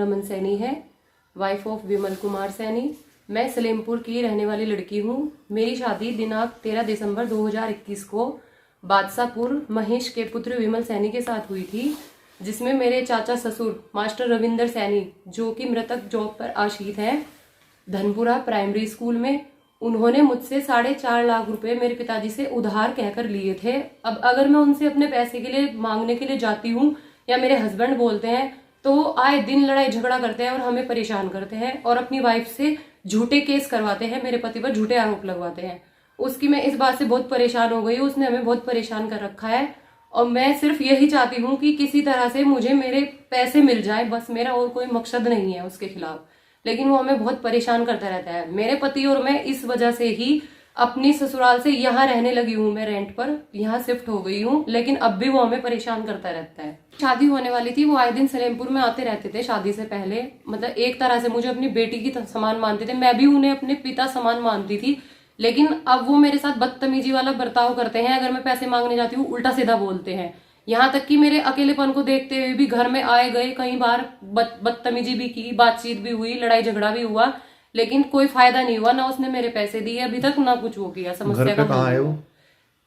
रमन सैनी है, wife of Vimal Kumar Saini. मैं सलेमपुर की रहने वाली लड़की हूँ। मेरी शादी दिनांक 13 दिसंबर 2021 को बादशाहपुर महेश के पुत्र विमल सैनी के साथ हुई थी, जिसमें मेरे चाचा ससुर मास्टर रविंदर सैनी, जो कि मृतक जॉब पर आश्रित हैं धनपुरा प्राइमरी स्कूल में, उन्होंने मुझसे 4.5 लाख रुपए मेरे पिताजी से उधार कहकर लिए थे। अब अगर मैं उनसे अपने पैसे के लिए मांगने के लिए जाती हूँ या मेरे हस्बैंड बोलते हैं तो आए दिन लड़ाई झगड़ा करते हैं और हमें परेशान करते हैं और अपनी वाइफ से झूठे केस करवाते हैं, मेरे पति पर झूठे आरोप लगवाते हैं। उसकी मैं इस बात से बहुत परेशान हो गई हूँ, उसने हमें बहुत परेशान कर रखा है और मैं सिर्फ यही चाहती हूँ कि किसी तरह से मुझे मेरे पैसे मिल जाए, बस मेरा और कोई मकसद नहीं है उसके खिलाफ। लेकिन वो हमें बहुत परेशान करता रहता है। मेरे पति और मैं इस वजह से ही अपनी ससुराल से यहाँ रहने लगी हूँ, मैं रेंट पर यहाँ शिफ्ट हो गई हूँ, लेकिन अब भी वो हमें परेशान करता रहता है। शादी होने वाली थी, वो आए दिन सलेमपुर में आते रहते थे शादी से पहले। मतलब एक तरह से मुझे अपनी बेटी की समान मानते थे, मैं भी उन्हें अपने पिता समान मानती थी। लेकिन अब वो मेरे साथ बदतमीजी वाला बर्ताव करते हैं। अगर मैं पैसे मांगने जाती हूँ उल्टा सीधा बोलते हैं, यहाँ तक कि मेरे अकेलेपन को देखते हुए भी घर में आए गए, कई बार बदतमीजी भी की, बातचीत भी हुई, लड़ाई झगड़ा भी हुआ, लेकिन कोई फायदा नहीं हुआ। ना उसने मेरे पैसे दिए अभी तक, ना कुछ वो किया। समस्या का कहाँ है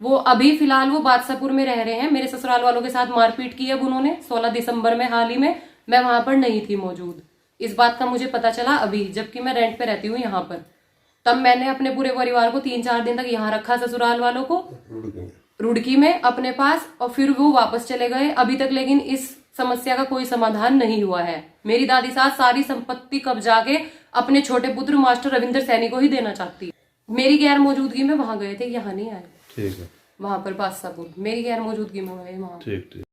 वो अभी फिलहाल वो बादशाहपुर में रह रहे हैं। मेरे ससुराल वालों के साथ मारपीट की अब उन्होंने 16 दिसंबर में, हाल ही में। मैं वहां पर नहीं थी मौजूद। इस बात का मुझे पता चला अभी, जबकि मैं रेंट पे रहती हूँ यहाँ पर। तब मैंने अपने पूरे परिवार को 3-4 दिन तक यहाँ रखा, ससुराल वालों को रुड़की में अपने पास, और फिर वो वापस चले गए अभी तक। लेकिन इस समस्या का कोई समाधान नहीं हुआ है। मेरी दादी सास सारी संपत्ति कब्जा के अपने छोटे पुत्र मास्टर रविंदर सैनी को ही देना चाहती है। मेरी गैर मौजूदगी में वहां गए थे, यहाँ नहीं आए। ठीक है, वहां पर बादशाहपुर मेरी गैर मौजूदगी में गए वहां। ठीक ठीक।